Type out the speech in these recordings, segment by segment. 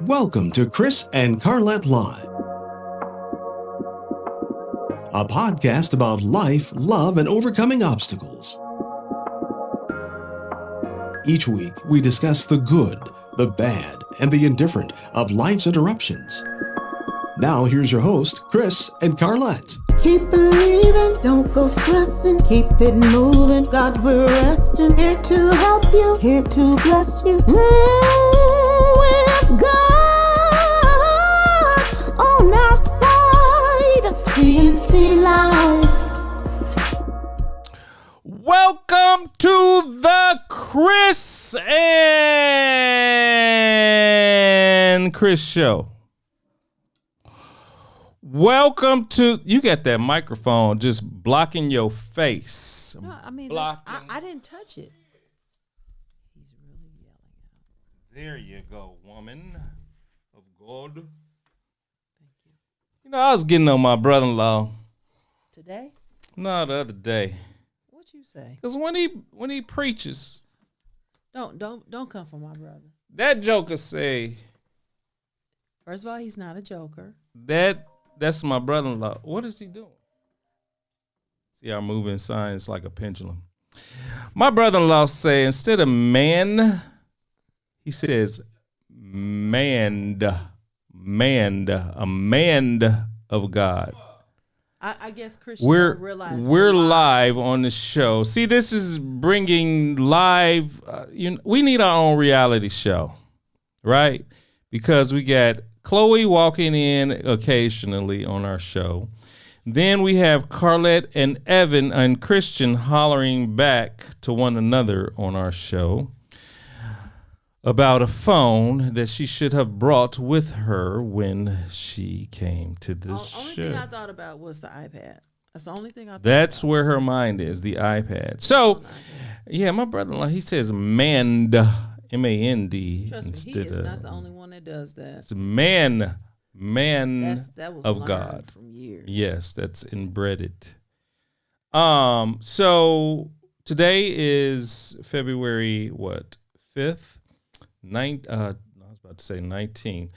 Welcome to Chris and Carlette Live, a podcast about life, love, and overcoming obstacles. Each week, we discuss the good, the bad, and the indifferent of life's interruptions. Now, here's your host, Chris and Carlette. Keep believing, don't go stressing, keep it moving. God, we're resting, here to help you, here to bless you. With God on our side, CNC Life. Welcome to the Chris and Chris Show. Welcome to, you got that microphone just blocking your face. No, I mean, I didn't touch it. He's really yelling out. There you go, woman of God. Thank you. You know, I was getting on my brother-in-law. Today? No, the other day. What you say? Because when he preaches, Don't come for my brother. that joker say First of all, he's not a joker. that's my brother-in-law. What is he doing? See our moving sign is like a pendulum. My brother-in-law say instead of man, he says manned, a man of God. I guess Christian We're don't realize we're live on the show. See, this is bringing live. We need our own reality show, right? Because we got Chloe walking in occasionally on our show. Then we have Carlette and Evan and Christian hollering back to one another on our show about a phone that she should have brought with her when she came to this Only show. thing I thought about was the iPad. That's the only thing I thought That's about. where her mind is, the iPad. So, yeah, my brother-in-law, he says manned, M-A-N-D. Trust me, he is not the only one that does that. It's man That was of learned God. from years. Yes, that's inbred. So today is February what? 5th? I was about to say 19.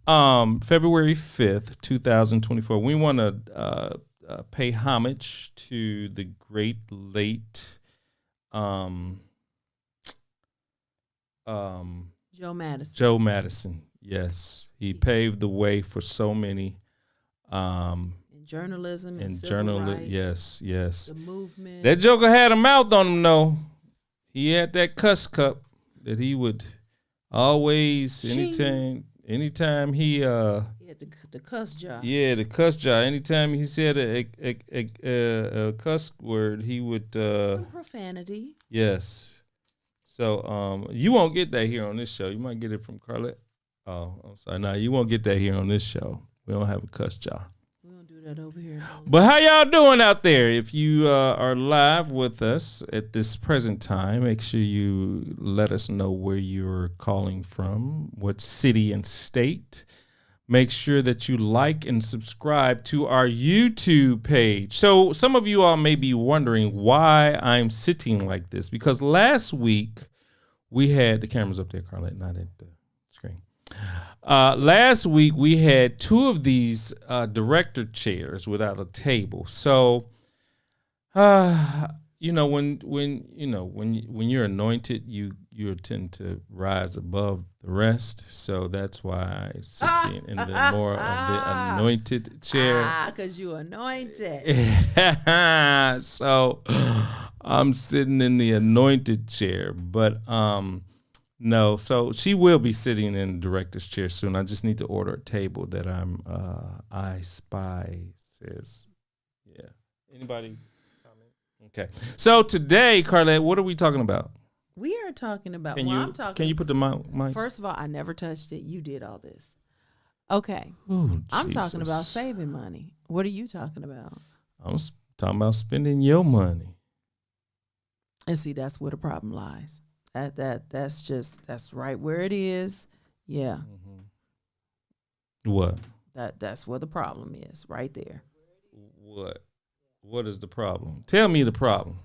February 5th, 2024. We want to pay homage to the great late Joe Madison. Joe Madison. Yes, he paved the way for so many In journalism and civil rights. Yes. The movement. That joker had a mouth on him, though. He had that cuss cup that he would always, anytime he had the cuss job. yeah, the cuss jar. Anytime he said a cuss word, he would Some profanity. yes. So you won't get that here on this show. You might get it from Carlette. Oh, I'm sorry. No, you won't get that here on this show. We don't have a cuss jar. We don't do that over here. But how y'all doing out there? If you are live with us at this present time, make sure you let us know where you're calling from, what city and state. Make sure that you like and subscribe to our YouTube page. So some of you all may be wondering why I'm sitting like this, because last week we had the cameras up there, Carlette, not at the screen. Last week we had two of these director chairs without a table. So, when you're anointed, you tend to rise above the rest. So that's why I'm sitting in the more of the anointed chair. Because you anointed. So I'm sitting in the anointed chair, but no. So she will be sitting in the director's chair soon. I just need to order a table that I spy says. Yeah. Anybody? Okay. So today, Carlette, what are we talking about? We are talking about. Can you put the mic? First of all, I never touched it. You did all this. Okay. Ooh, I'm talking Jesus. about saving money. What are you talking about? I'm talking about spending your money. And see, that's where the problem lies. That's right where it is. Yeah. What? That's where the problem is, right there. What is the problem? Tell me the problem.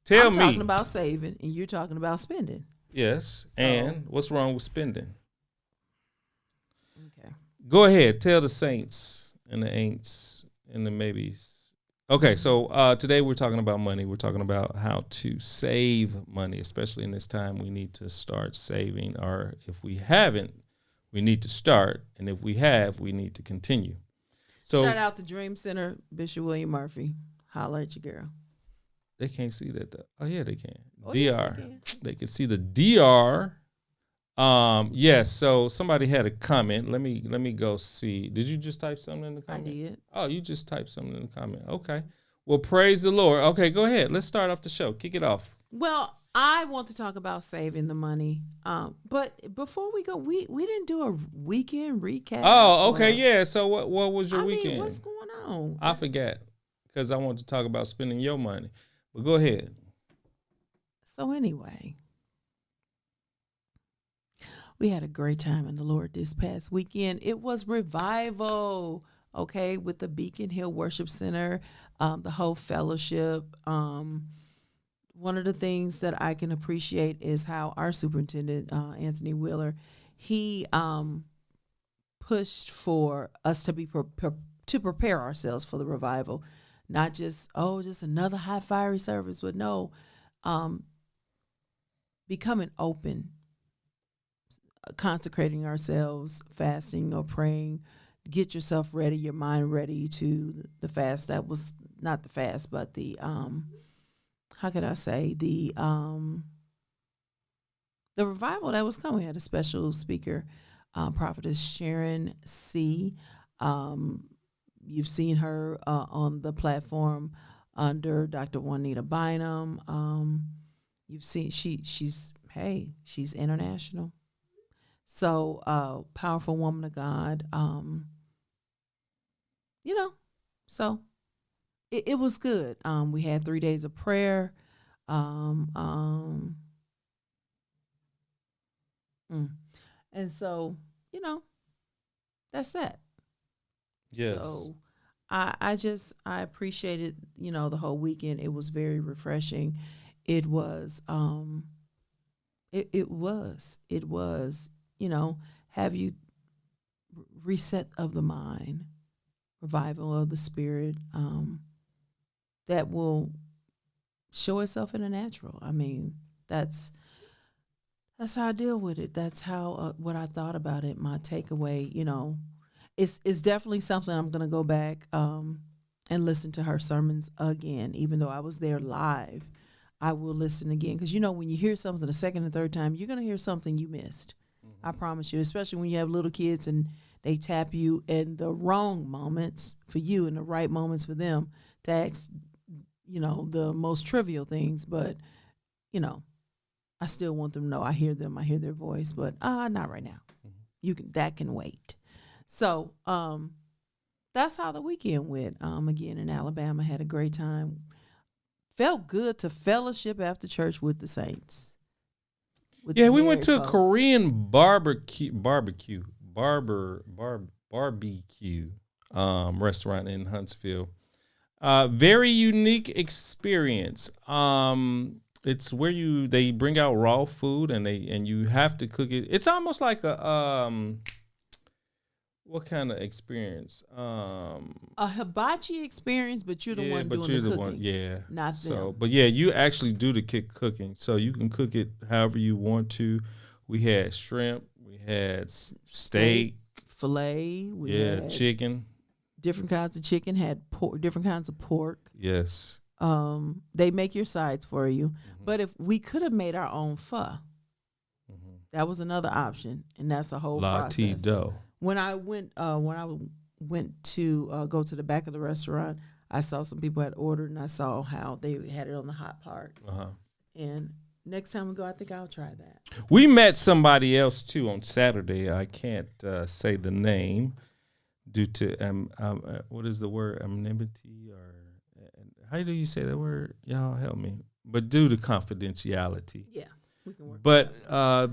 Tell I'm me. talking about saving, and you're talking about spending. Yes. So- And what's wrong with spending? Okay. Go ahead. Tell the saints and the ain'ts and the maybes. Okay, so today we're talking about money. We're talking about how to save money, especially in this time. We need to start saving, or if we haven't, we need to start. And if we have, we need to continue. So Shout out to Dream Center, Bishop William Murphy. Holla at your girl. they can't see that. Oh, yeah, they can. Oh, DR. yes, They can see the DR. Yes, so somebody had a comment. Let me go see. Did you just type something in the I comment? did. Oh, you just typed something in the comment. Okay. Well, praise the Lord. Okay, go ahead. Let's start off the show. Kick it off. Well, I want to talk about saving the money. But before we go, we didn't do a weekend recap. Oh, okay, yeah. So what was your weekend? mean, what's going on? I forgot because I wanted to talk about spending your money. But go ahead. So anyway, we had a great time in the Lord this past weekend. It was revival, okay, with the Beacon Hill Worship Center, the whole fellowship. One of the things that I can appreciate is how our superintendent, Anthony Wheeler, he pushed for us to be to prepare ourselves for the revival, not just another high fiery service, but no, becoming open, consecrating ourselves, fasting or praying, get yourself ready, your mind ready to the fast. That was not the fast, but the how could I say, the revival that was coming. We had a special speaker, prophetess Sharon C. You've seen her on the platform under Dr. Juanita Bynum. You've seen she's international. So powerful woman of God. So it was good. We had 3 days of prayer. And so, that's that. Yes. So I appreciated, the whole weekend. It was very refreshing. It was, it was, have you reset of the mind, revival of the spirit, that will show itself in the natural. I mean, that's how I deal with it. That's how what I thought about it. My takeaway, it's definitely something I'm gonna go back and listen to her sermons again. Even though I was there live, I will listen again because when you hear something the second and third time, you're gonna hear something you missed. Mm-hmm. I promise you. Especially when you have little kids and they tap you in the wrong moments for you and the right moments for them to ask, the most trivial things, but I still want them to know I hear them, I hear their voice, but not right now. Mm-hmm. That can wait. So that's how the weekend went. Again in Alabama, had a great time. Felt good to fellowship after church with the saints. We went to a Korean barbecue restaurant in Huntsville. Very unique experience. It's where they bring out raw food and you have to cook it. It's almost like a what kind of experience? A hibachi experience, but you're the one doing the cooking. Not them. But you actually do the cooking, so you can cook it however you want to. We had shrimp, we had steak, filet, we had chicken. Different kinds of chicken, had different kinds of pork. Yes. They make your sides for you. Mm-hmm. But if we could have made our own pho, mm-hmm. that was another option, and that's a whole process. Dough. When I went to go to the back of the restaurant, I saw some people had ordered, and I saw how they had it on the hot part. Uh-huh. And next time we go, I think I'll try that. We met somebody else too on Saturday. I can't say the name due to what is the word, anonymity, or how do you say that word? Y'all help me. But due to confidentiality. Yeah, we can work. But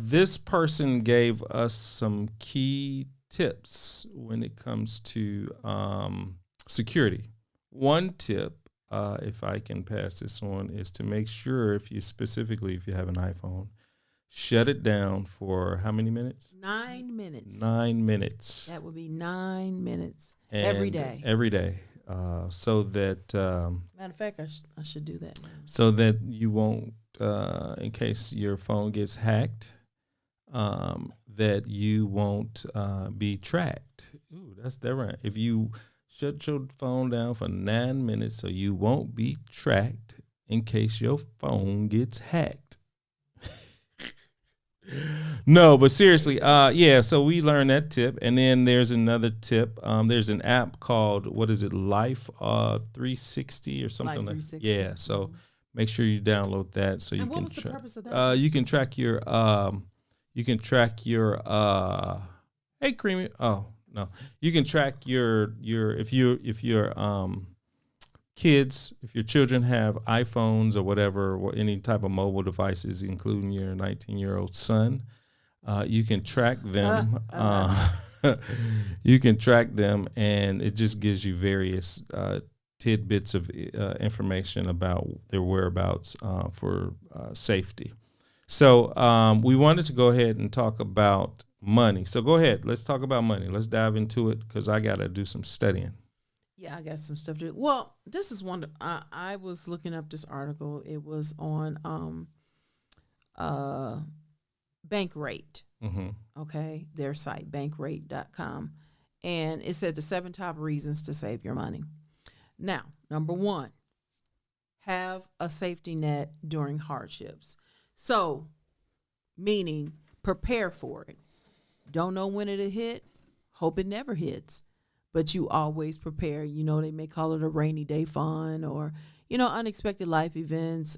this person gave us some key tips when it comes to security. One tip if I can pass this on, is to make sure if you have an iPhone, shut it down for how many minutes? 9 minutes. 9 minutes. That would be 9 minutes And every day. Every day. So that Matter of fact, I should do that now. so that you won't, in case your phone gets hacked, that you won't be tracked. Ooh, that's right. If you shut your phone down for 9 minutes, so you won't be tracked in case your phone gets hacked. No, but seriously, so we learned that tip. And then there's another tip. There's an app called, what is it, Life 360 or something Life like 360. Yeah, so make sure you download that so you And can what was the purpose of that? you can track your hey Creamy. Oh, no. You can track your if your kids, if your children have iPhones or whatever, or any type of mobile devices, including your 19-year-old son, you can track them. You can track them, and it just gives you various tidbits of information about their whereabouts for safety. So we wanted to go ahead and talk about money. So go ahead. Let's talk about money. Let's dive into it because I got to do some studying. Yeah, I got some stuff to do. Well, this is one. I was looking up this article. It was on Bankrate. Mm-hmm. Okay, their site, bankrate.com. And it said the 7 top reasons to save your money. Now, number 1, have a safety net during hardships. So, meaning prepare for it. Don't know when it'll hit. Hope it never hits. But you always prepare. You know, they may call it a rainy day fund or, you know, unexpected life events,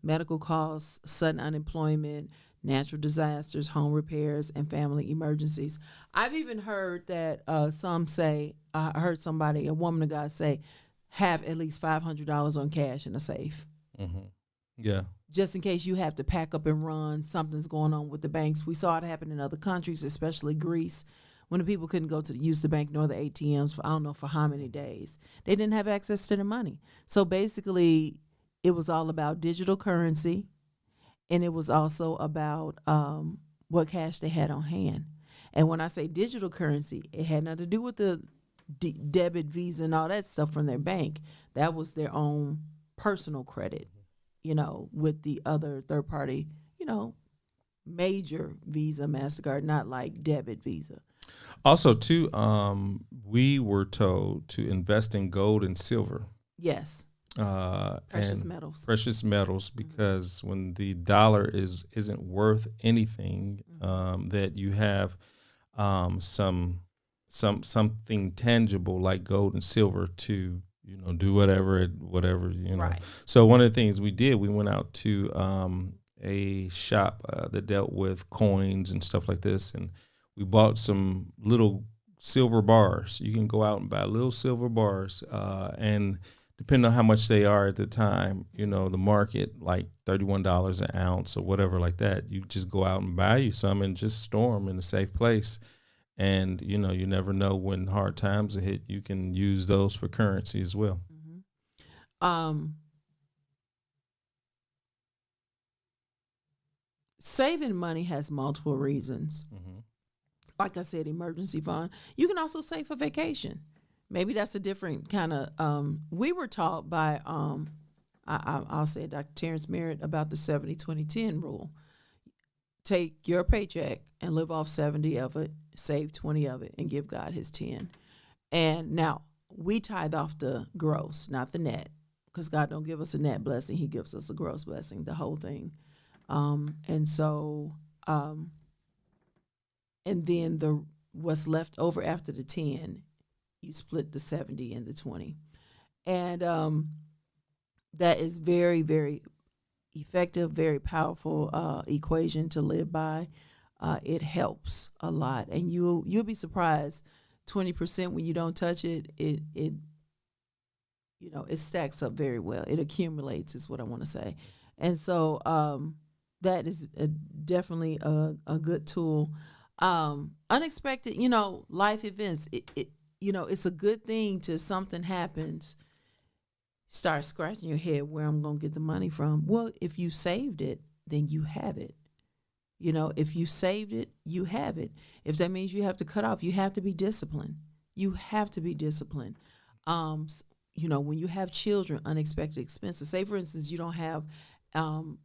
medical costs, sudden unemployment, natural disasters, home repairs, and family emergencies. I've even heard that some say, I heard somebody, a woman of God say, have at least $500 on cash in a safe. Mm-hmm. Yeah. Just in case you have to pack up and run, something's going on with the banks. We saw it happen in other countries, especially Greece, when the people couldn't go to use the bank nor the ATMs for I don't know for how many days. They didn't have access to the money. So basically, it was all about digital currency, and it was also about what cash they had on hand. And when I say digital currency, it had nothing to do with the debit, Visa, and all that stuff from their bank. That was their own personal credit, you know, with the other third party, you know, major Visa, MasterCard, not like debit Visa. Also, too, we were told to invest in gold and silver. Yes. Precious metals. Precious metals, because when the dollar isn't worth anything, that you have something tangible like gold and silver to, you know, do whatever, you know. Right. So one of the things we did, we went out to a shop that dealt with coins and stuff like this, and we bought some little silver bars. You can go out and buy little silver bars, and depending on how much they are at the time, you know, the market, like $31 an ounce or whatever like that, you just go out and buy you some and just store them in a safe place. And, you know, you never know when hard times hit, you can use those for currency as well. Mm-hmm. Saving money has multiple reasons. Mm-hmm. Like I said, emergency fund. You can also save for vacation. Maybe that's a different kind of, we were taught by, I'll say Dr. Terrence Merritt about the 70-20-10 rule. Take your paycheck and live off 70 of it, save 20 of it, and give God his 10. And now, we tithe off the gross, not the net, because God don't give us a net blessing. He gives us a gross blessing, the whole thing. And so, and then what's left over after the 10, you split the 70 and the 20. And that is very, very effective, very powerful equation to live by. It helps a lot. And you'll be surprised, 20% when you don't touch it, it you know, it stacks up very well. It accumulates is what I want to say. And so that is definitely a good tool. Unexpected, you know, life events, you know, it's a good thing to something happens. start scratching your head where I'm going to get the money from. Well, if you saved it, then you have it. You know, if you saved it, you have it. If that means you have to cut off, you have to be disciplined. You have to be disciplined. You know, when you have children, unexpected expenses. Say, for instance, you don't have,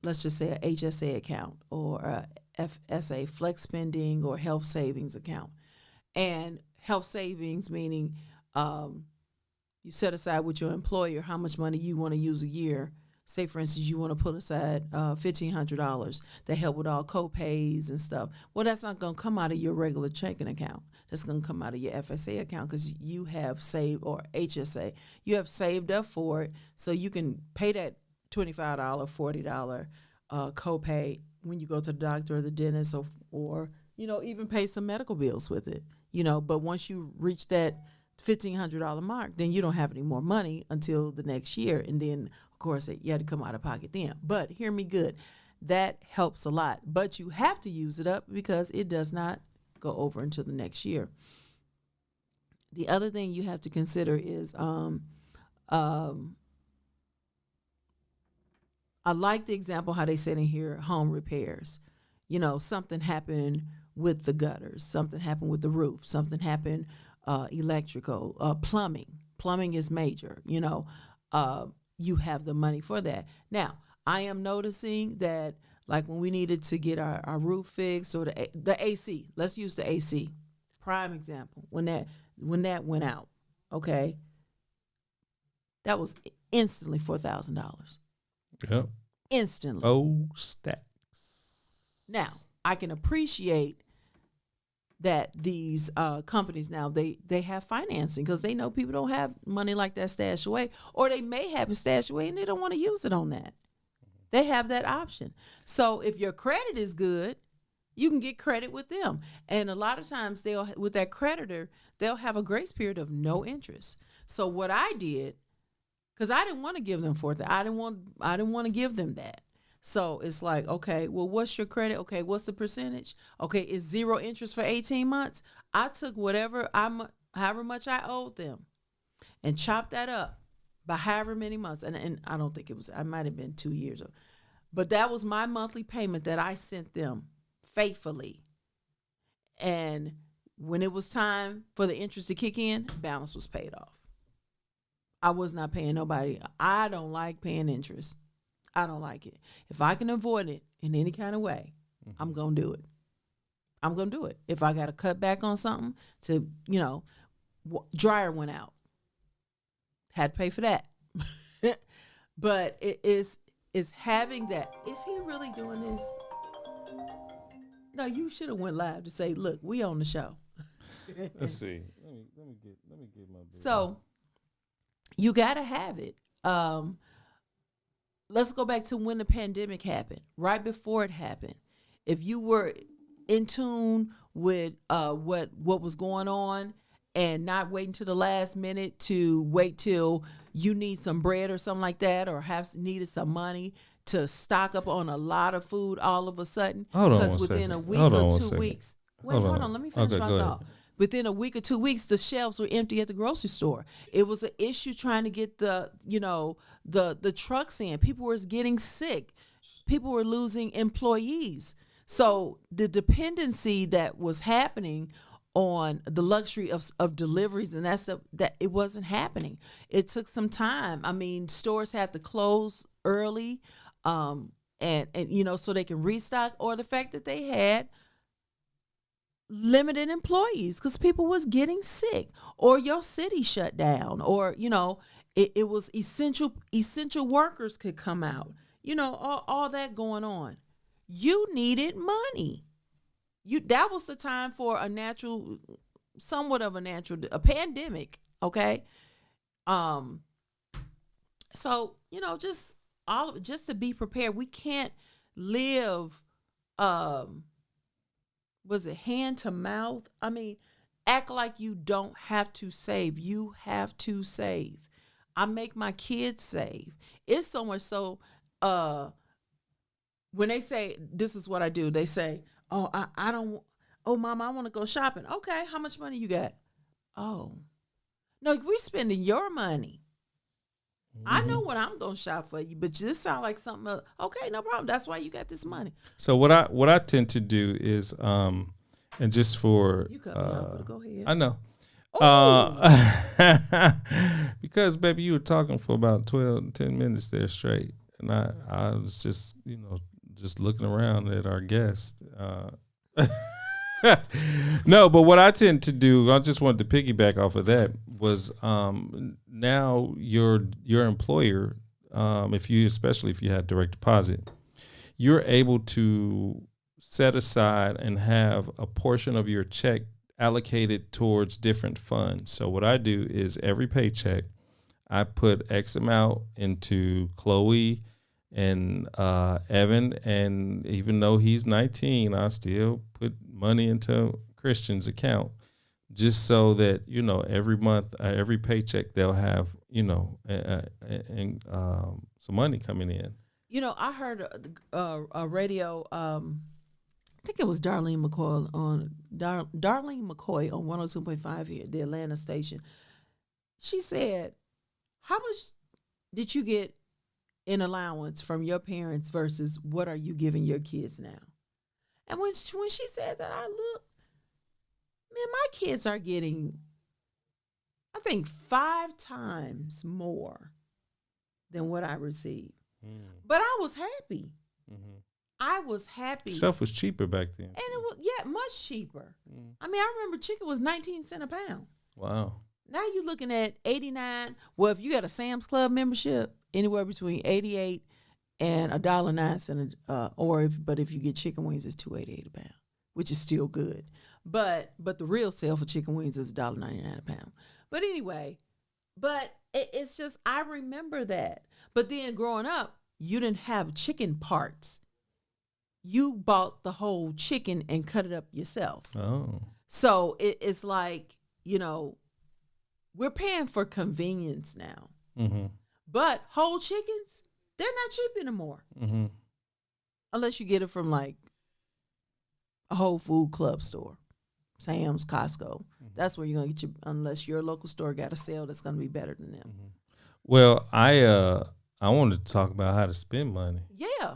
let's just say, an HSA account or a FSA, flex spending or health savings account. And health savings meaning you set aside with your employer how much money you want to use a year. Say, for instance, you want to put aside $1,500 to help with all co-pays and stuff. Well, that's not going to come out of your regular checking account. That's going to come out of your FSA account because you have saved, or HSA, you have saved up for it, so you can pay that $25, $40 co-pay when you go to the doctor or the dentist, or you know, even pay some medical bills with it. You know, but once you reach that $1,500 mark, then you don't have any more money until the next year, and then of course you had to come out of pocket then. But hear me good, that helps a lot, but you have to use it up because it does not go over until the next year. The other thing you have to consider is I like the example how they said in here, home repairs. You know, something happened with the gutters, something happened with the roof, something happened electrical, plumbing is major. You know, you have the money for that. Now, I am noticing that, like when we needed to get our roof fixed, or the AC, let's use the AC, prime example, when that went out, okay, that was instantly $4,000. Yep. Instantly. Oh, stacks. Now, I can appreciate that these companies now, they have financing because they know people don't have money like that stashed away, or they may have it stashed away and they don't want to use it on that. They have that option. So if your credit is good, you can get credit with them. And a lot of times with that creditor, they'll have a grace period of no interest. So what I did, because I didn't want to give them I didn't want to give them that. So it's like, okay, well, what's your credit? Okay, what's the percentage? Okay, it's 0 interest for 18 months. I took however much I owed them and chopped that up by however many months. And I don't think I might have been 2 years. But that was my monthly payment that I sent them faithfully. And when it was time for the interest to kick in, balance was paid off. I was not paying nobody. I don't like paying interest. I don't like it. If I can avoid it in any kind of way, I'm going to do it. I'm going to do it. If I got to cut back on something to, you know, dryer went out. Had to pay for that. But it is having that. Is he really doing this? No, you should have went live to say, look, we on the show. Let's see. Let me get my big So you got to have it. Let's go back to when the pandemic happened. Right before it happened, if you were in tune with what was going on and not waiting to the last minute to wait till you need some bread or something like that, or needed some money to stock up on a lot of food all of a sudden, because within a week or 2 weeks. Wait, hold on. Let me finish my thought. Within a week or 2 weeks, the shelves were empty at the grocery store. It was an issue trying to get the trucks in. People were getting sick. People were losing employees. So the dependency that was happening on the luxury of deliveries and that stuff, that it wasn't happening. It took some time. I mean, stores had to close early, and so they can restock, or the fact that they had limited employees because people was getting sick, or your city shut down, or it was essential workers could come out, all that going on. You needed money. That was the time for a pandemic, okay? So just to be prepared. We can't live was it hand to mouth? I mean, act like you don't have to save. You have to save. I make my kids save. It's so much so when they say, this is what I do, they say, oh, I don't, oh, Mama, I want to go shopping. Okay, how much money you got? Oh, no, we're spending your money. I know what I'm gonna shop for you, but this sounds like something else. Okay, no problem. That's why you got this money. So what I tend to do is and just for You cut me off, but go ahead. I know. Because baby, you were talking for about 10 minutes there straight, and I was just just looking around at our guest. No, but what I tend to do, I just wanted to piggyback off of that, was now your employer, especially if you had direct deposit, you're able to set aside and have a portion of your check allocated towards different funds. So what I do is every paycheck, I put X amount into Chloe and Evan, and even though he's 19, I still put money into Christian's account, just so that every month, every paycheck, they'll have some money coming in. I heard a radio. I think it was Darlene McCoy on 102.5 here, the Atlanta station. She said, "How much did you get in allowance from your parents versus what are you giving your kids now?" And when she said that, I looked, man, my kids are getting, I think, 5 times more than what I received. But I was happy. Mm-hmm. I was happy. Stuff was cheaper back then. And it was, much cheaper. I mean, I remember chicken was 19 cents a pound. Wow. Now you're looking at 89. Well, if you got a Sam's Club membership, anywhere between 88 and $1.09, but if you get chicken wings, it's $2.88 a pound, which is still good. But the real sale for chicken wings is $1.99 a pound. But anyway, it's just, I remember that. But then growing up, you didn't have chicken parts. You bought the whole chicken and cut it up yourself. Oh. So it's like, we're paying for convenience now. Mm-hmm. But whole chickens, they're not cheap anymore. Mm-hmm. Unless you get it from like a Whole Food Club store, Sam's, Costco. Mm-hmm. That's where you're going to get unless your local store got a sale that's going to be better than them. Mm-hmm. Well, I wanted to talk about how to spend money. Yeah.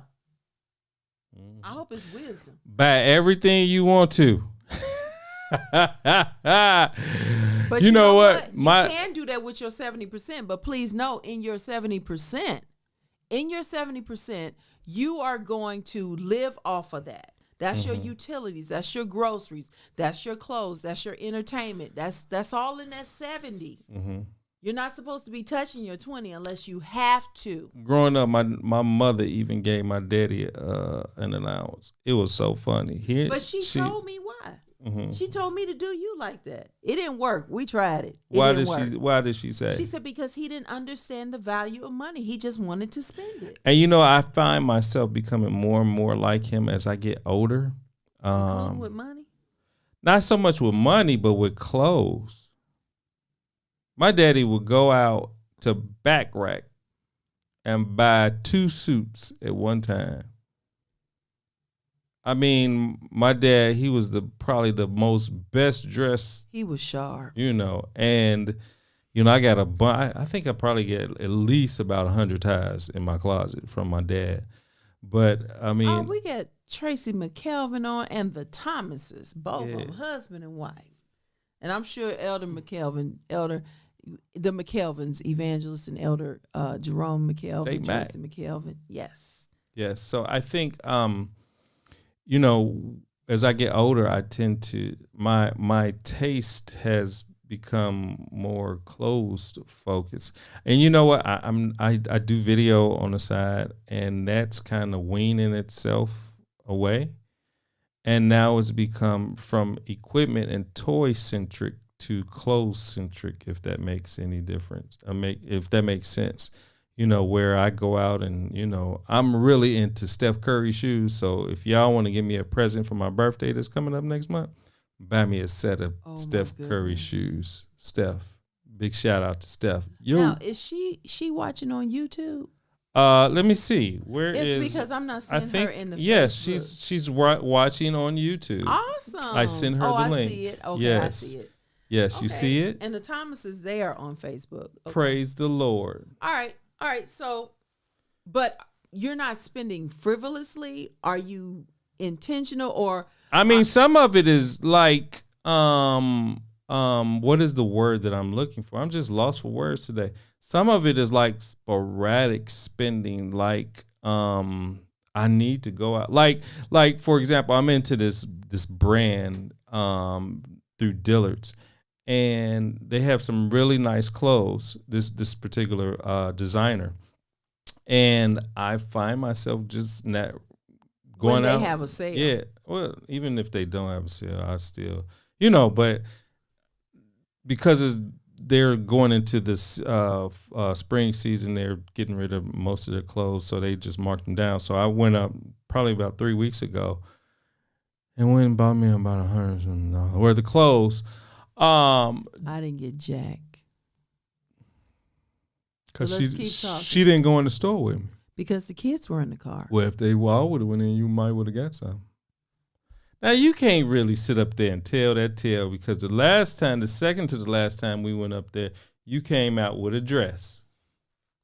Mm-hmm. I hope it's wisdom. Buy everything you want to. But you know what? You can do that with your 70%, but please know, in your 70%, you are going to live off of that. That's your utilities, that's your groceries, that's your clothes, that's your entertainment. That's all in that 70. Mm-hmm. You're not supposed to be touching your 20 unless you have to. Growing up, my mother even gave my daddy an allowance. It was so funny. But she told me why. Mm-hmm. She told me to do you like that. It didn't work. We tried it. Why did she say? She said because he didn't understand the value of money. He just wanted to spend it. And I find myself becoming more and more like him as I get older. With money? Not so much with money, but with clothes. My daddy would go out to Back Rack and buy 2 suits at one time. I mean, my dad, he was probably the most best dressed. He was sharp. And I got I think I probably get at least about 100 ties in my closet from my dad. But I mean, we got Tracy McKelvin on and the Thomases, both of them, husband and wife. And I'm sure the McKelvins, Evangelist and Elder Jerome McKelvin, Tracy McKelvin. Yes. Yes. So I think, as I get older, I tend to, my taste has become more closed focused. And you know what? I do video on the side, and that's kind of weaning itself away. And now it's become from equipment and toy centric to clothes centric, if that makes any difference. If that makes sense. Where I go out and, I'm really into Steph Curry shoes. So if y'all want to give me a present for my birthday that's coming up next month, buy me a set of Steph Curry shoes. Steph. Big shout out to Steph. Now, is she watching on YouTube? Let me see. Because I'm not seeing her in the Yes, Facebook. she's watching on YouTube. Awesome. I sent her the link. I see it. Okay, yes. I see it. Yes, okay. You see it? And the Thomas is there on Facebook. Okay. Praise the Lord. All right. All right, so, but you're not spending frivolously. Are you intentional or? I mean, some of it is like, what is the word that I'm looking for? I'm just lost for words today. Some of it is like sporadic spending, like, I need to go out. Like for example, I'm into this brand, through Dillard's, and they have some really nice clothes, this particular designer. And I find myself just not going out. When they have a sale. Yeah. Well, even if they don't have a sale, I still, but because they're going into this spring season, they're getting rid of most of their clothes, so they just marked them down. So I went up probably about 3 weeks ago and went and bought me about $100 worth of clothes. I didn't get jack. Because So let's keep talking. she didn't go in the store with me. Because the kids were in the car. Well, if they all would have went in, you might would have got some. Now, you can't really sit up there and tell that tale, because the second to the last time we went up there, you came out with a dress.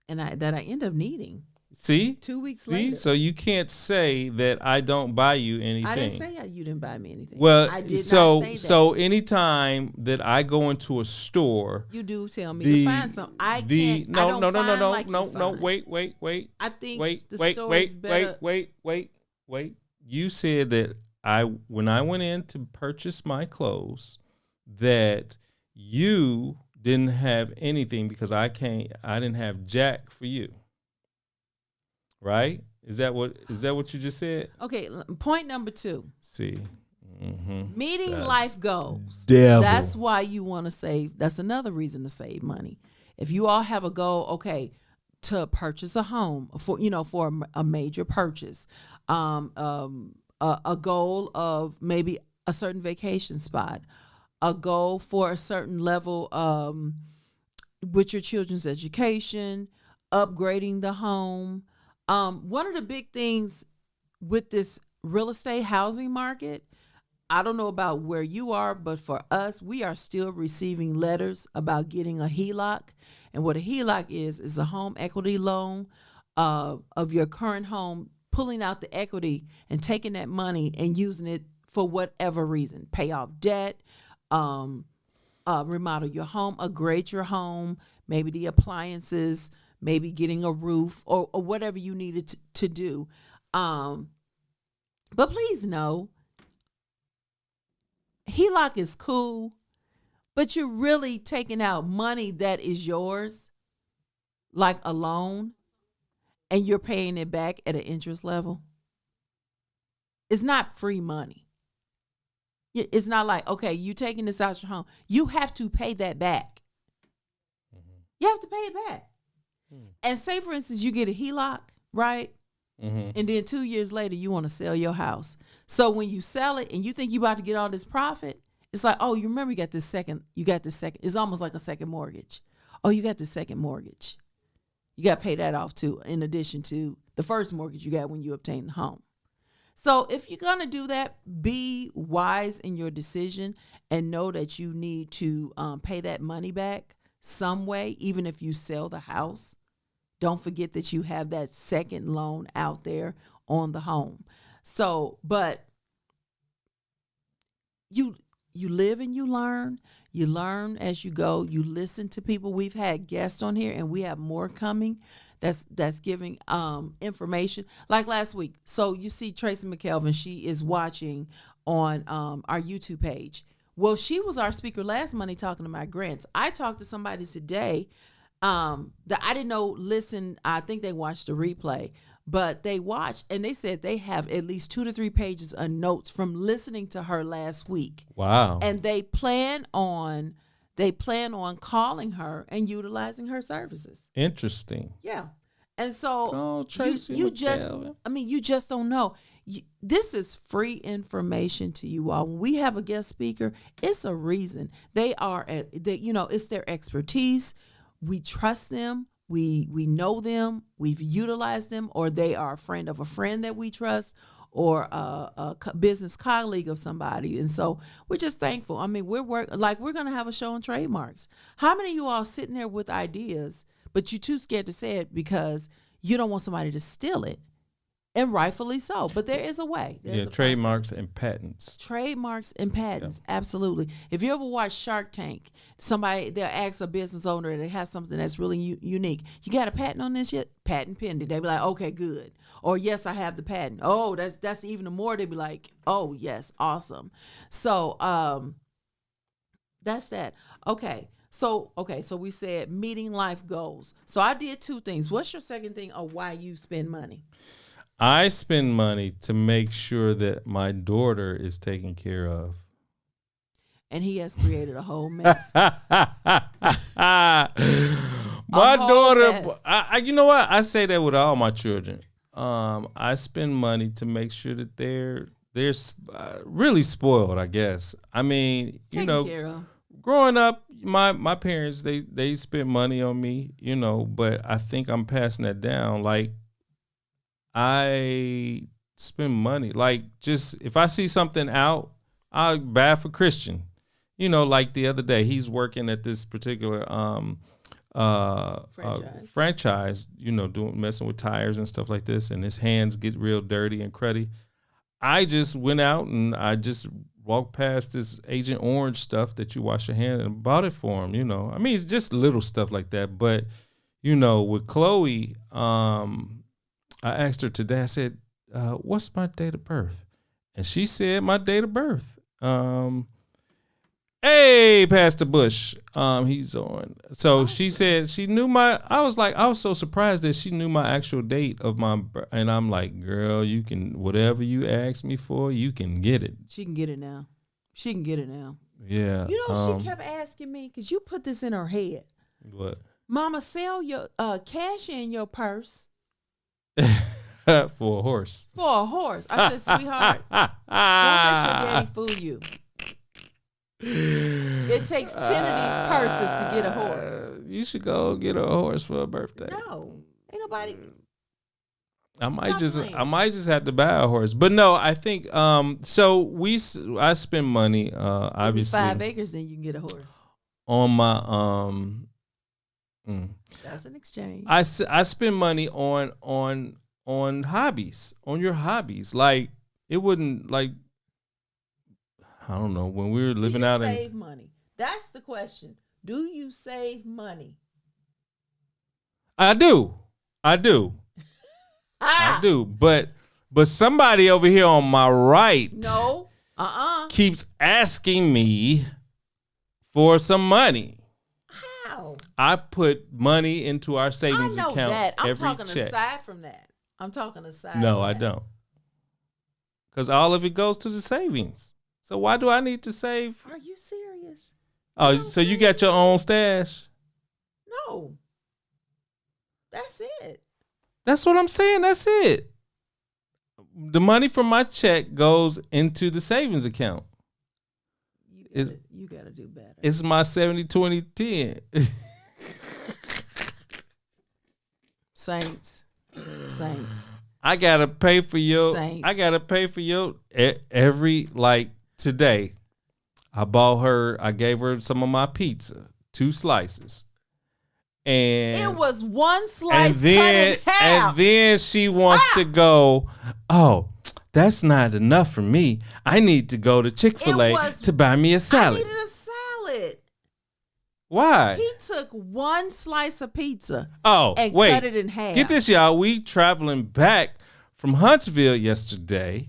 And I ended up needing. See? 2 weeks See? later. So you can't say that I don't buy you anything. I didn't say you didn't buy me anything. Well, I did so not say that. so anytime that I go into a store, You do tell me to find something. I can't. No, I don't find like no, you no. find. Wait. I think Wait. the store is better. Wait. You said that when I went in to purchase my clothes, that you didn't have anything because I didn't have jack for you. Right? Is that what you just said? Okay, point number 2. See. Mm-hmm. Meeting life goals. Devil. That's why you want to save. That's another reason to save money. If you all have a goal, okay, to purchase a home for a major purchase, a goal of maybe a certain vacation spot, a goal for a certain level with your children's education, upgrading the home. One of the big things with this real estate housing market, I don't know about where you are, but for us, we are still receiving letters about getting a HELOC. And what a HELOC is a home equity loan of your current home, pulling out the equity and taking that money and using it for whatever reason. Pay off debt, remodel your home, upgrade your home, maybe the appliances, maybe getting a roof or whatever you needed to do. But please know, HELOC is cool, but you're really taking out money that is yours, like a loan, and you're paying it back at an interest level. It's not free money. It's not like, okay, you taking this out your home. You have to pay that back. Mm-hmm. You have to pay it back. And say, for instance, you get a HELOC, right? Mm-hmm. And then 2 years later, you want to sell your house. So when you sell it and you think you about to get all this profit, it's like, oh, you remember you got this second. It's almost like a second mortgage. Oh, you got the second mortgage. You got to pay that off too, in addition to the first mortgage you got when you obtained the home. So if you're going to do that, be wise in your decision and know that you need to pay that money back some way, even if you sell the house. Don't forget that you have that second loan out there on the home. So, but you live and you learn. You learn as you go. You listen to people. We've had guests on here, and we have more coming. That's giving information. Like last week. So you see Tracy McKelvin. She is watching on our YouTube page. Well, she was our speaker last Monday talking about grants. I talked to somebody today that I didn't know. Listen, I think they watched the replay, but they watched and they said they have at least 2 to 3 pages of notes from listening to her last week. Wow! And they plan on calling her and utilizing her services. Interesting. Yeah, and so Tracy you just don't know. This is free information to you all. When we have a guest speaker, it's a reason. It's their expertise. We trust them. We know them. We've utilized them, or they are a friend of a friend that we trust, or a business colleague of somebody. And so we're just thankful. I mean, we're going to have a show on trademarks. How many of you all sitting there with ideas, but you're too scared to say it because you don't want somebody to steal it. And rightfully so. But there is a way. There's a trademarks process. and patents. Trademarks and patents, absolutely. If you ever watch Shark Tank, they'll ask a business owner and they have something that's really unique. You got a patent on this yet? Patent pending. They be like, okay, good. Or yes, I have the patent. Oh, that's even more. They be like, oh yes, awesome. So that's that. Okay. So we said meeting life goals. So I did 2 things. What's your second thing or why you spend money? I spend money to make sure that my daughter is taken care of. And he has created a whole mess. My daughter, you know what? I say that with all my children. I spend money to make sure that they're really spoiled, I guess. I mean, Taken care of. Growing up, my parents, they spent money on me, but I think I'm passing that down. Like, I spend money. Like, just if I see something out, I'll buy for Christian. Like the other day, he's working at this particular franchise, messing with tires and stuff like this, and his hands get real dirty and cruddy. I just went out and I just walked past this Agent Orange stuff that you wash your hand and bought it for him, I mean, it's just little stuff like that. But, with Chloe, I asked her today, I said, what's my date of birth? And she said my date of birth. Hey, Pastor Bush, he's on. So awesome. She said she knew I was so surprised that she knew my actual date of and I'm like, girl, you can, whatever you ask me for, you can get it. She can get it now. Yeah. She kept asking me, because you put this in her head. What? Mama, sell your cash in your purse. For a horse. I said, sweetheart, don't let your daddy fool you. It takes 10 of these purses to get a horse. You should go get a horse for a birthday. No, ain't nobody. I might just have to buy a horse, but no, I think I spend money. Obviously, 5 acres, then you can get a horse. On my That's an exchange. I spend money on hobbies, on your hobbies. Like, it wouldn't, like, I don't know, when we were living out in. Do you save money? That's the question. Do you save money? I do. I do. But somebody over here on my right keeps asking me for some money. How? I put money into our savings account. I know that. I'm talking aside from that. No, I don't. Because all of it goes to the savings. So why do I need to save? Are you serious? Oh, so you got your own stash? No. That's it. That's what I'm saying. That's it. The money from my check goes into the savings account. You got to do better. It's my 70-20-10. Saints. I gotta pay for your. Saints. I gotta pay for your every, like, today. I gave her some of my pizza, 2 slices. And it was 1 slice cut in half. And then she wants to go, oh, that's not enough for me. I need to go to Chick-fil-A to buy me a salad. I needed a salad. Why? He took 1 slice of pizza and cut it in half. Get this, y'all. We traveling back from Huntsville yesterday,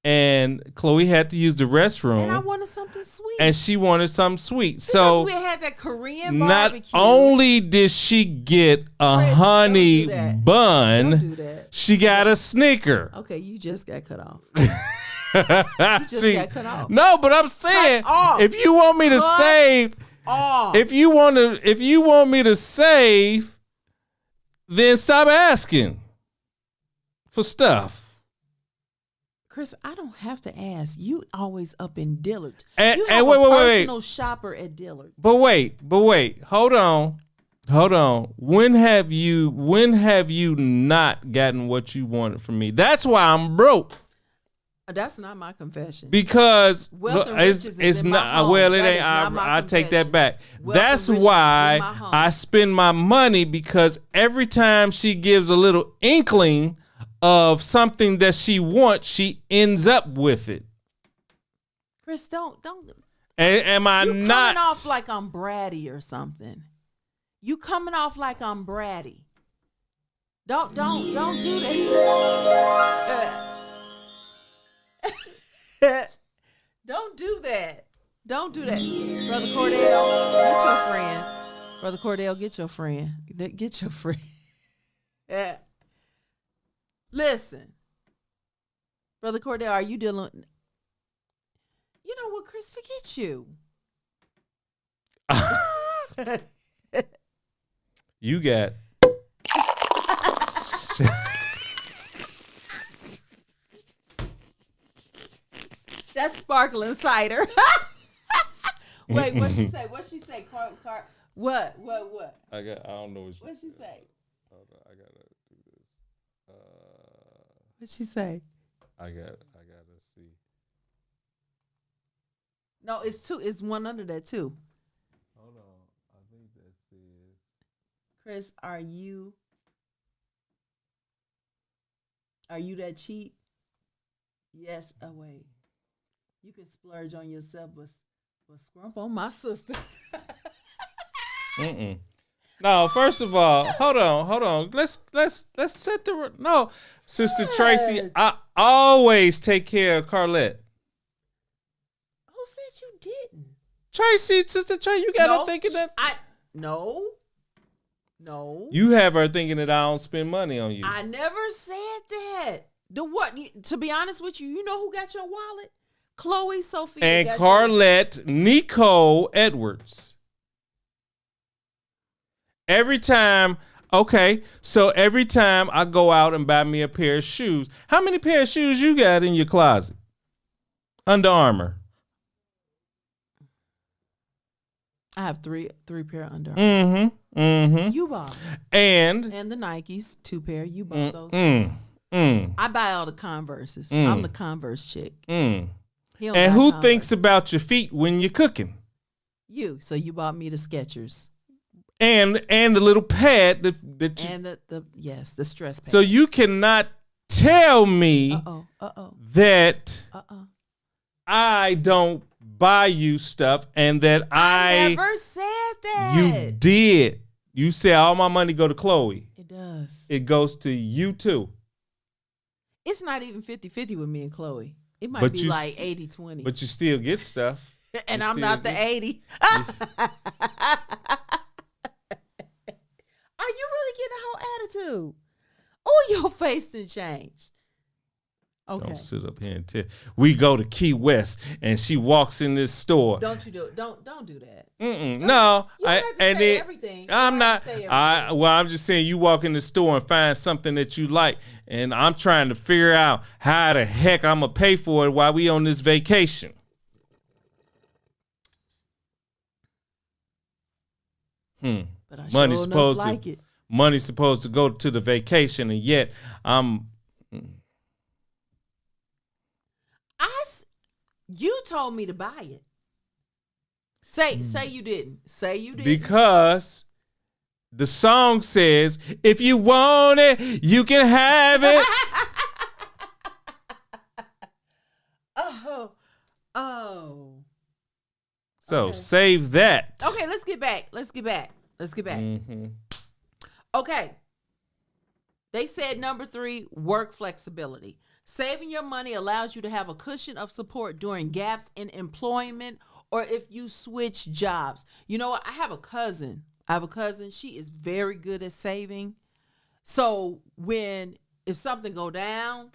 and Chloe had to use the restroom. And I wanted something sweet. And she wanted something sweet. Because we had that Korean barbecue. Not only did she get a honey bun, don't do that. She got a Snicker. Okay, you just got cut off. Got cut off. No, but I'm saying, if you want me to save, if you want me to save, then stop asking for stuff. Chris, I don't have to ask. You always up in Dillard's. And you have a personal shopper at Dillard's. But wait. Hold on. When have you not gotten what you wanted from me? That's why I'm broke. That's not my confession. Because Wealth and it's riches is in my not home. well. It That ain't. is not my I take that confession. back. Wealth That's and riches is in why my home. I spend my money, because every time she gives a little inkling of something that she wants, she ends up with it. Chris, don't. Am I You not? coming off like I'm bratty or something. You coming off like I'm bratty. Don't do that. Don't do that. Don't do that. Brother Cordell, get your friend. Brother Cordell, get your friend. Get your friend. Listen. Brother Cordell, are you dealing... You know what, Chris? Forget you. You got... That's sparkling cider. Wait, what she say? What she say? What? I don't know What she say? Hold on, I gotta do this. What she say? I gotta see. No, it's two. It's one under that too. Hold on, I think that's it. Chris, are you that cheap? Yes. Oh wait. You can splurge on yourself, but scrump on my sister. No, first of all, hold on. Let's set the no, Sister Tracy. I always take care of Carlette. Who said you didn't? Tracy, Sister Tracy, you got her thinking that No. you have her thinking that I don't spend money on you. I never said that. The what? To be honest with you, you know who got your wallet? Chloe, Sophia, and Carlette, Nicole Edwards. Every time I go out and buy me a pair of shoes, how many pair of shoes you got in your closet? Under Armour. I have three pair of Under Armour. You bought and the Nikes, 2 pair. You bought those. I buy all the Converses. I'm the Converse chick. And who thinks about your feet when you're cooking? You. So you bought me the Skechers. And the little pad that you, and the stress pad. So you cannot tell me that I don't buy you stuff and that I never said that. You did. You said all my money go to Chloe. It does. It goes to you too. It's not even 50-50 with me and Chloe. It might be like 80-20. But you still get stuff. And I'm not the 80. Are you really getting a whole attitude? Oh, your face done changed. Okay. Don't sit up here and tell. We go to Key West and she walks in this store. Don't you do it. Don't do that. No. You have to say everything. I'm not. I'm just saying you walk in the store and find something that you like, and I'm trying to figure out how the heck I'm gonna pay for it while we on this vacation. But I money's sure supposed like to it. money's supposed to go to the vacation, and yet You told me to buy it. Say you didn't. Say you didn't. Because the song says, if you want it, you can have it. Oh. So okay. Save that. Okay, let's get back. Okay. They said number 3, work flexibility. Saving your money allows you to have a cushion of support during gaps in employment or if you switch jobs. You know what? I have a cousin. She is very good at saving. So if something go down,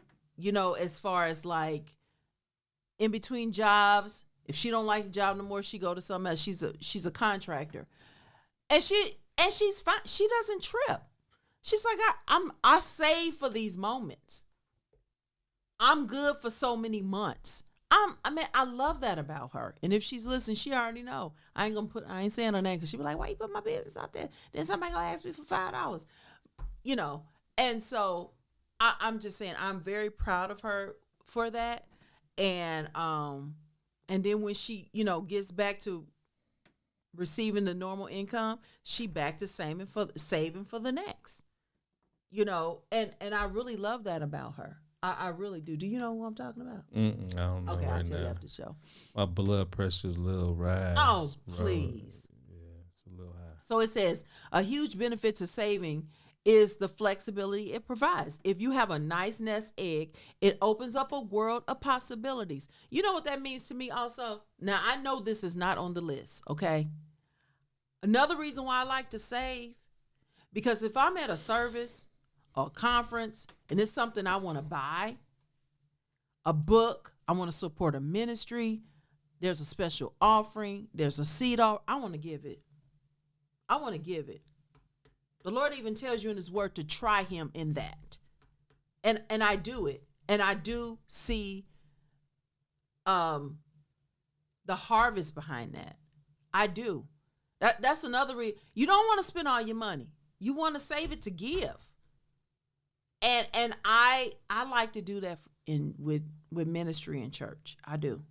as far as like in between jobs, if she don't like the job no more, she go to something else. She's a contractor. And she's fine. She doesn't trip. She's like, I save for these moments. I'm good for so many months. I love that about her. And if she's listening, she already know. I ain't saying her name because she be like, why you put my business out there? Then somebody gonna ask me for $5. And so I'm just saying I'm very proud of her for that. And then when she, gets back to receiving the normal income, she back to saving for the next. And I really love that about her. I really do. Do you know who I'm talking about? I don't know. Okay, right I'll tell now. you after the show. My blood pressure's a little rise. Oh, please. Yeah, it's a little high. So it says a huge benefit to saving is the flexibility it provides. If you have a nice nest egg, it opens up a world of possibilities. You know what that means to me also? Now, I know this is not on the list, okay? Another reason why I like to save, because if I'm at a service or a conference and it's something I want to buy, a book, I want to support a ministry, there's a special offering, there's a seed off, I want to give it. The Lord even tells you in his word to try him in that. And I do it. And I do see the harvest behind that. I do. That's another reason. You don't want to spend all your money. You want to save it to give. And I like to do that with ministry and church. I do.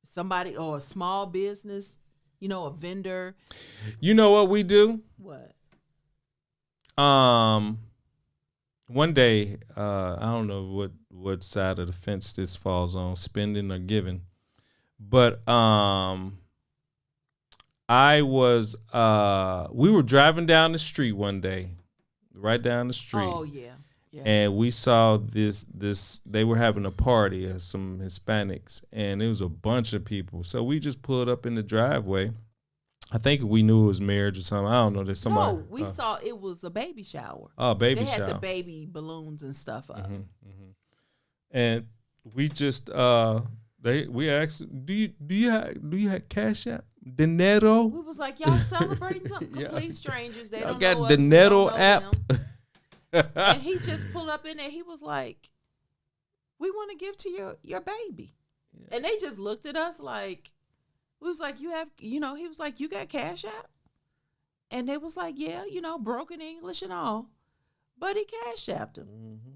Somebody or a small business, a vendor. You know what we do? What? One day, I don't know what side of the fence this falls on, spending or giving, but we were driving down the street one day, right down the street. Oh yeah. And we saw this they were having a party of some Hispanics, and it was a bunch of people. So we just pulled up in the driveway. I think we knew it was marriage or something. I don't know. There's somebody. No, we saw it was a baby shower. Oh, baby shower. They had the baby balloons and stuff up. And we just we asked, do you have Cash App? Dinero? We was like, y'all celebrating something? Complete strangers. They don't got know us. Dinero app. And he just pulled up in there. He was like, we want to give to your baby. Yeah. And they just looked at us like, we was like, he was like, you got Cash App? And they was like, yeah, broken English and all. But he Cash Apped him. Mm-hmm.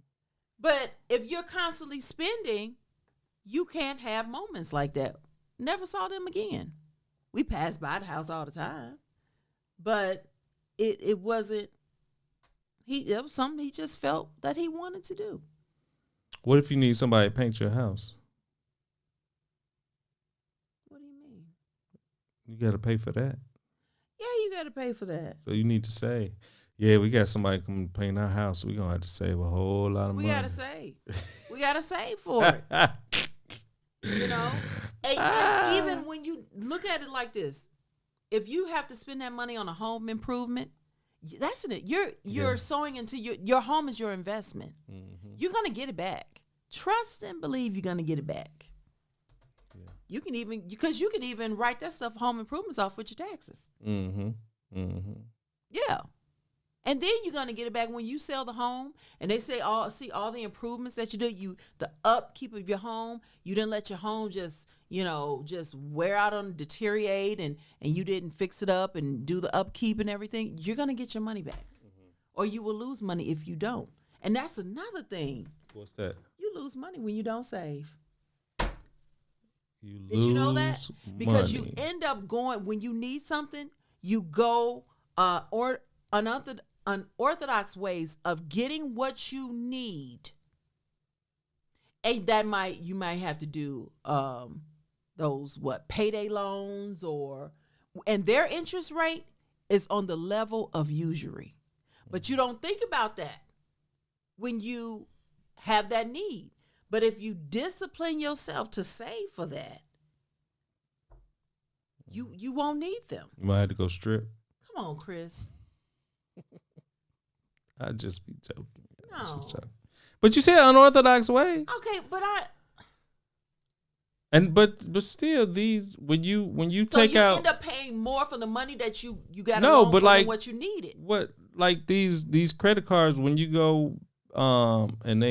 But if you're constantly spending, you can't have moments like that. Never saw them again. We passed by the house all the time. But it wasn't, it was something he just felt that he wanted to do. What if you need somebody to paint your house? What do you mean? You got to pay for that. Yeah, you got to pay for that. So you need to say, yeah, we got somebody come paint our house. We're going to have to save a whole lot of money. We got to save. We got to save for it. And even when you look at it like this, if you have to spend that money on a home improvement, that's it. You're sowing into your home is your investment. Mm-hmm. You're gonna get it back. Trust and believe you're gonna get it back. Yeah. You can even write that stuff home improvements off with your taxes. Mm-hmm. Mm-hmm. Yeah. And then you're gonna get it back when you sell the home, and they say see all the improvements that you do, the upkeep of your home. You didn't let your home just wear out and deteriorate, and you didn't fix it up and do the upkeep and everything. You're gonna get your money back, or you will lose money if you don't. And that's another thing. What's that? You lose money when you don't save. Did you know that? Because you end up going when you need something, you go unorthodox ways of getting what you need. And you might have to do those payday loans and their interest rate is on the level of usury. But you don't think about that when you have that need. But if you discipline yourself to save for that, you won't need them. You might have to go strip. Come on, Chris. I'd just be joking. No. But you said unorthodox ways. Okay, but but still these when you so take you out end up paying more for the money that you got than what you needed. What like these credit cards when you go and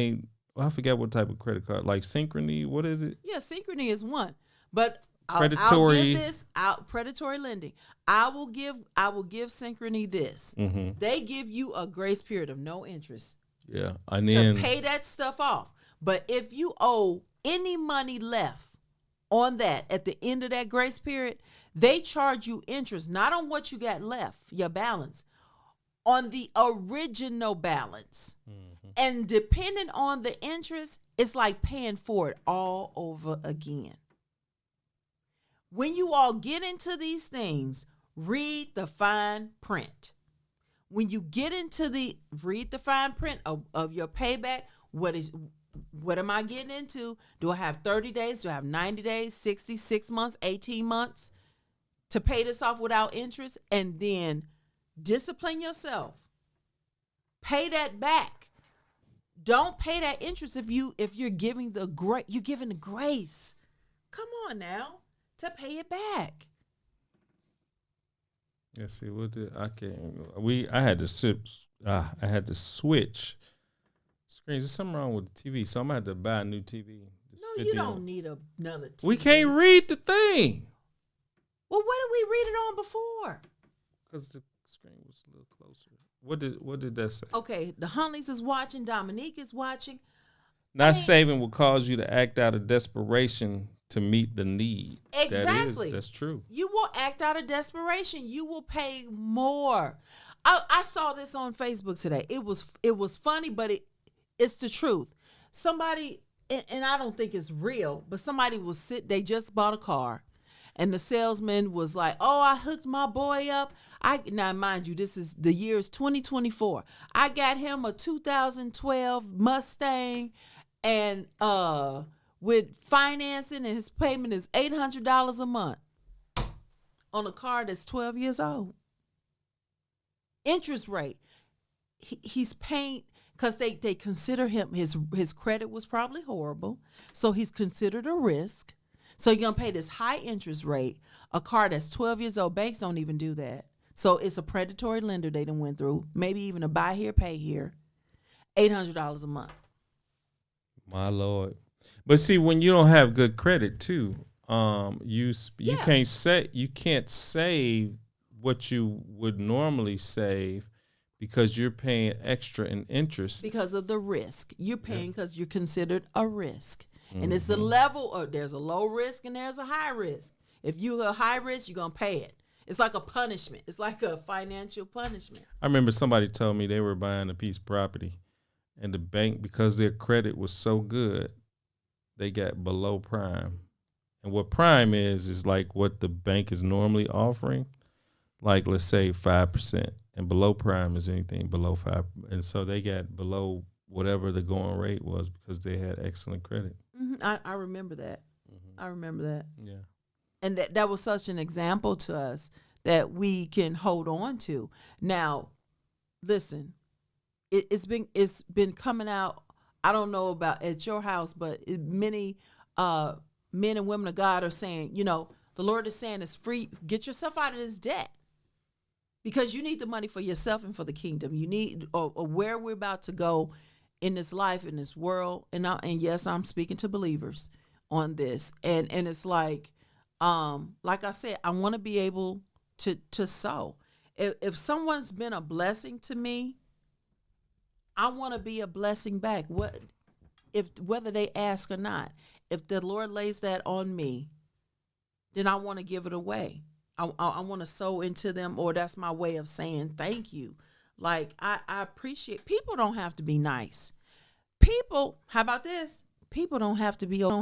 I forget what type of credit card, like Synchrony, what is it? Yeah, Synchrony is one. But predatory. I'll give this out predatory lending. I will give Synchrony this. Mm-hmm. They give you a grace period of no interest. Yeah. And then to pay that stuff off. But if you owe any money left on that at the end of that grace period, they charge you interest, not on what you got left, your balance, on the original balance. And depending on the interest, it's like paying for it all over again. When you all get into these things, read the fine print. When you get into read the fine print of your payback, what am I getting into? Do I have 30 days? Do I have 90 days, 60, 6 months, 18 months to pay this off without interest? And then discipline yourself. Pay that back. Don't pay that interest if you're giving the grace. Come on now, to pay it back. Yeah, see, I had to switch screens. There's something wrong with the TV, so I'm gonna have to buy a new TV. No, you don't need another TV. We can't read the thing. Well, what did we read it on before? Because the screen was a little closer. What did that say? Okay, the Hunleys is watching. Dominique is watching. Not saving will cause you to act out of desperation to meet the need. Exactly. That's true. You will act out of desperation. You will pay more. I saw this on Facebook today. It was funny, but it's the truth. Somebody, and I don't think it's real, but somebody they just bought a car, and the salesman was like, "Oh, I hooked my boy up. Now mind you, the year is 2024. I got him a 2012 Mustang, and with financing, and his payment is $800 a month on a car that's 12 years old. Interest rate, he's paying." Because they consider him, his credit was probably horrible, so he's considered a risk. So you're going to pay this high interest rate, a car that's 12 years old. Banks don't even do that. So it's a predatory lender they done went through, maybe even a buy here, pay here, $800 a month. My Lord. But see, when you don't have good credit too, you can't save what you would normally save, because you're paying extra in interest. Because of the risk. You're paying because you're considered a risk. And it's a level of, there's a low risk and there's a high risk. If you're a high risk, you're going to pay it. It's like a punishment. It's like a financial punishment. I remember somebody told me they were buying a piece of property, and the bank, because their credit was so good, they got below prime. And what prime is like what the bank is normally offering, like let's say 5%. And below prime is anything below 5%. And so they got below whatever the going rate was because they had excellent credit. I remember that. I remember that. Yeah. And that was such an example to us that we can hold on to. Now, listen, it's been coming out. I don't know about at your house, but many men and women of God are saying, the Lord is saying it's free. Get yourself out of this debt. Because you need the money for yourself and for the kingdom. You need or where we're about to go in this life, in this world. And yes, I'm speaking to believers on this. And it's like I said, I want to be able to sow. If someone's been a blessing to me, I want to be a blessing back. Whether they ask or not. If the Lord lays that on me, then I want to give it away. I want to sow into them, or that's my way of saying thank you. Like, I appreciate, people don't have to be nice. People, how about this? People don't have to be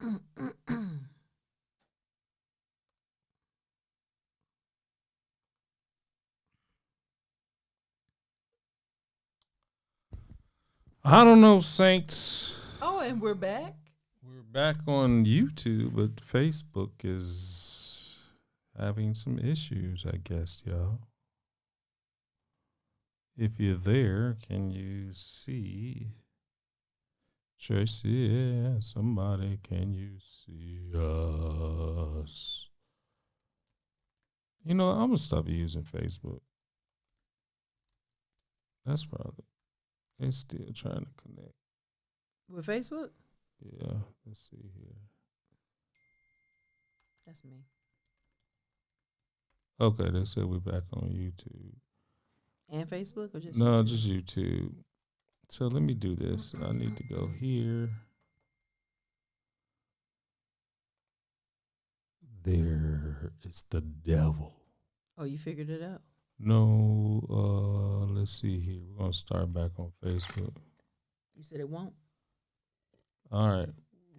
I don't know, Saints. Oh, and we're back. We're back on YouTube, but Facebook is having some issues, I guess, y'all. If you're there, can you see? Tracy, yeah, somebody, can you see us? You know, I'm going to stop using Facebook. That's probably, it's still trying to connect. With Facebook? Yeah, let's see here. That's me. Okay, they said we're back on YouTube. And Facebook or just No, YouTube? just YouTube. So let me do this. I need to go here. There is the devil. Oh, you figured it out? No, let's see here. We're going to start back on Facebook. You said it won't? All right.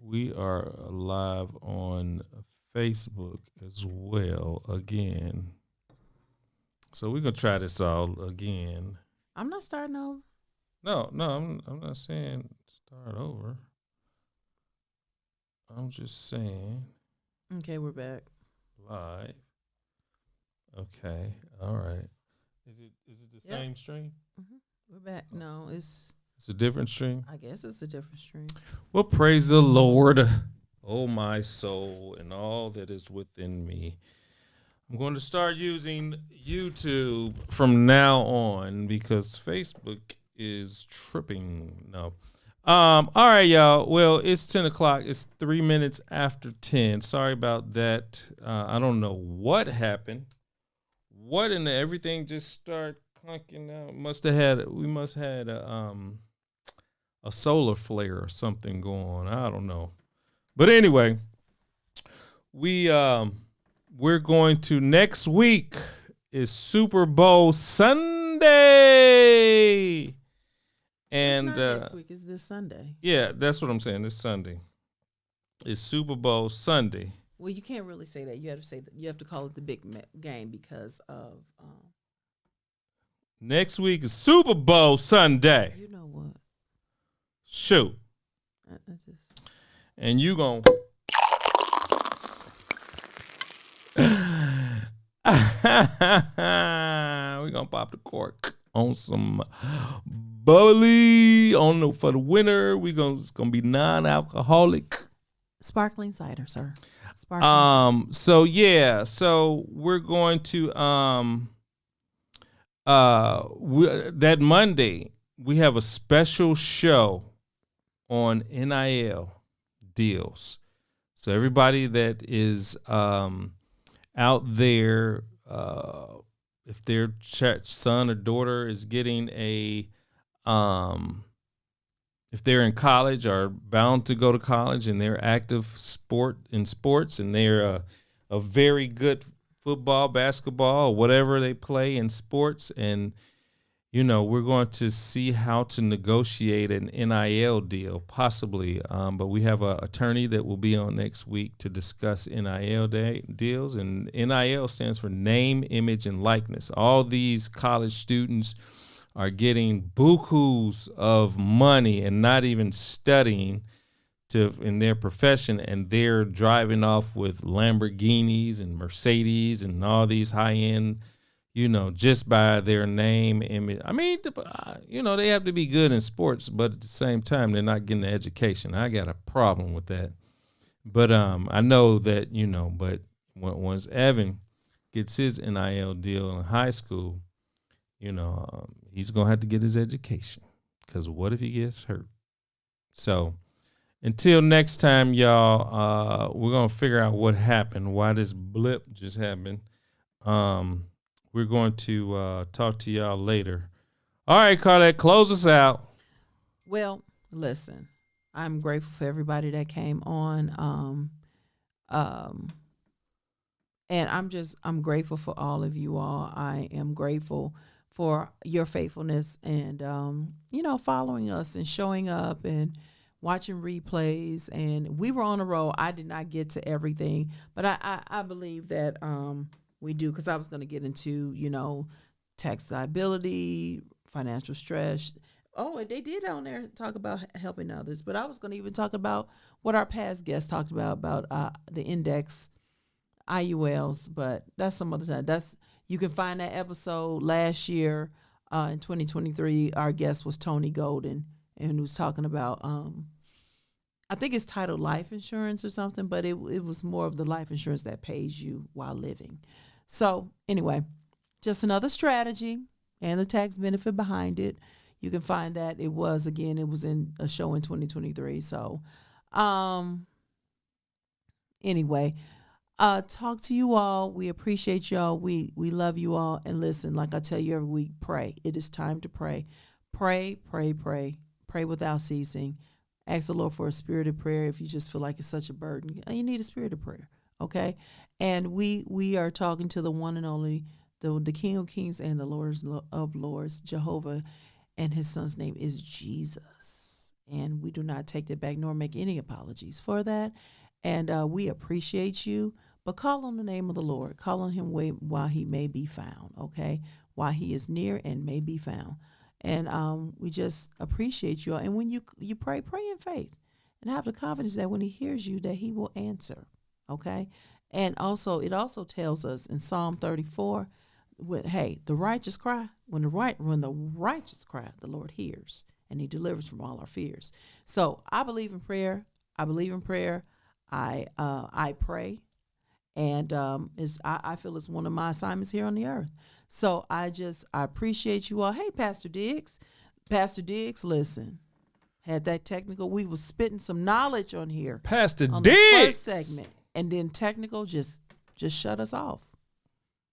We are live on Facebook as well again. So we're going to try this all again. I'm not starting over. No, I'm not saying start over. I'm just saying Okay, we're back. live. Okay, all right. Is it the Yep. same stream? We're back. No, It's a different stream. I guess it's a different stream. Well, praise the Lord, oh my soul, and all that is within me. I'm going to start using YouTube from now on because Facebook is tripping. No. All right, y'all. Well, it's 10 o'clock. It's 3 minutes after 10. Sorry about that. I don't know what happened. What in the everything just start clunking out? We must have had a solar flare or something going on. I don't know. But anyway, we're going to, next week is Super Bowl Sunday. And it's not next week. It's this Sunday. yeah, that's what I'm saying. This Sunday is Super Bowl Sunday. Well, you can't really say that. You have to say that. You have to call it the big game because of. Next week is Super Bowl Sunday. You know what? Shoot. I just. And you gon' we gonna pop the cork on some bubbly for the winter. It's gonna be non-alcoholic. Sparkling cider, sir. Sparkling cider. So we're going to that Monday we have a special show on NIL deals. So everybody that is out there, if their son or daughter is getting if they're in college or bound to go to college and they're active in sports and they're a very good football, basketball, or whatever they play in sports, and we're going to see how to negotiate an NIL deal, possibly. But we have an attorney that will be on next week to discuss NIL deals. And NIL stands for name, image, and likeness. All these college students are getting bukus of money and not even studying in their profession, and they're driving off with Lamborghinis and Mercedes and all these high-end, just by their name, image. I mean, they have to be good in sports, but at the same time, they're not getting the education. I got a problem with that. But I know that, but once Evan gets his NIL deal in high school, he's going to have to get his education, because what if he gets hurt? So until next time, y'all, we're going to figure out what happened, why this blip just happened. We're going to talk to y'all later. All right, Carlette, close us out. Well, listen, I'm grateful for everybody that came on. And I'm grateful for all of you all. I am grateful for your faithfulness and, following us and showing up and watching replays, and we were on a roll. I did not get to everything, but I believe that we do, because I was going to get into, tax liability, financial stress. Oh, and they did on there talk about helping others, but I was going to even talk about what our past guests talked about the index IULs, but that's some other time. You can find that episode last year in 2023. Our guest was Tony Golden, and was talking about I think it's titled life insurance or something, but it was more of the life insurance that pays you while living. So anyway, just another strategy and the tax benefit behind it. You can find that it was in a show in 2023. So anyway, talk to you all. We appreciate y'all. We love you all. And listen, like I tell you every week, pray. It is time to pray. Pray, pray, pray. Pray without ceasing. Ask the Lord for a spirit of prayer if you just feel like it's such a burden. You need a spirit of prayer, okay? And we are talking to the one and only, the King of Kings and the Lord of Lords, Jehovah, and his son's name is Jesus. And we do not take that back nor make any apologies for that. And we appreciate you, but call on the name of the Lord. Call on him while he may be found, okay? While he is near and may be found. And we just appreciate you all. And when you pray in faith and have the confidence that when he hears you, that he will answer, okay? And also, it also tells us in Psalm 34, the righteous cry. When the righteous cry, the Lord hears, and he delivers from all our fears. So I believe in prayer. I pray, and I feel it's one of my assignments here on the earth. So I appreciate you all. Hey, Pastor Diggs, listen, had that technical. We was spitting some knowledge on here, Pastor on Diggs. the first segment, and then technical just shut us off.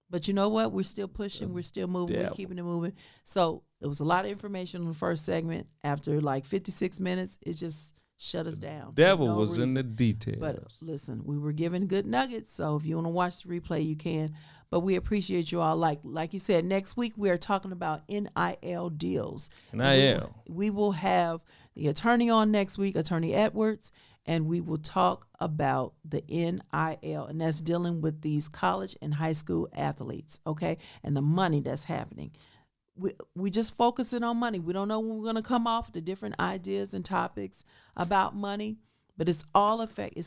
But you know what? We're still pushing. We're still moving. We're keeping it moving. So it was a lot of information on the first segment. After like 56 minutes, it just shut us down. Devil was in the details. But listen, we were given good nuggets. So if you want to watch the replay, you can. But we appreciate you all. Like you said, next week we are talking about NIL deals. NIL. We will have the attorney on next week, Attorney Edwards, and we will talk about the NIL, and that's dealing with these college and high school athletes, okay, and the money that's happening. We just focusing on money. We don't know when we're going to come off the different ideas and topics about money, but it's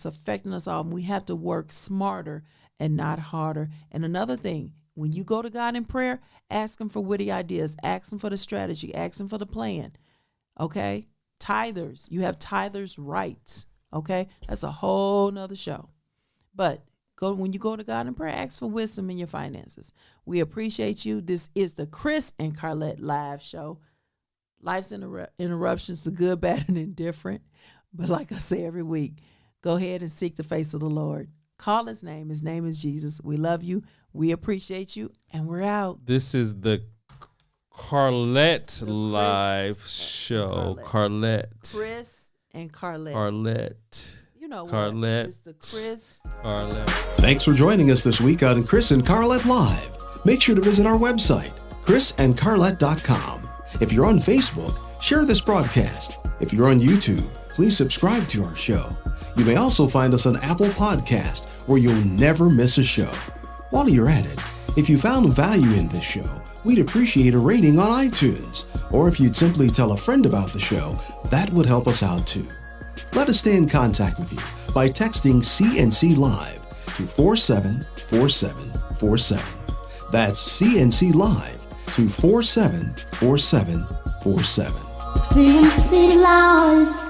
affecting us all. And we have to work smarter and not harder. And another thing, when you go to God in prayer, ask him for witty ideas, ask him for the strategy, ask him for the plan, okay? Tithers, you have tithers' rights, okay? That's a whole nother show. But when you go to God in prayer, ask for wisdom in your finances. We appreciate you. This is the Chris and Carlette live show. Life's interruptions, the good, bad, and indifferent. But like I say every week, go ahead and seek the face of the Lord. Call his name. His name is Jesus. We love you. We appreciate you. And we're out. This is the Carlette live show. Carlette. Chris and Carlette. Carlette. You know what? Carlette. It's the Chris. Carlette. Thanks for joining us this week on Chris and Carlette Live. Make sure to visit our website, chrisandcarlette.com. If you're on Facebook, share this broadcast. If you're on YouTube, please subscribe to our show. You may also find us on Apple Podcast, where you'll never miss a show. While you're at it, if you found value in this show, we'd appreciate a rating on iTunes. Or if you'd simply tell a friend about the show, that would help us out too. Let us stay in contact with you by texting CNC Live to 474747. That's CNC Live to 474747. CNC Live.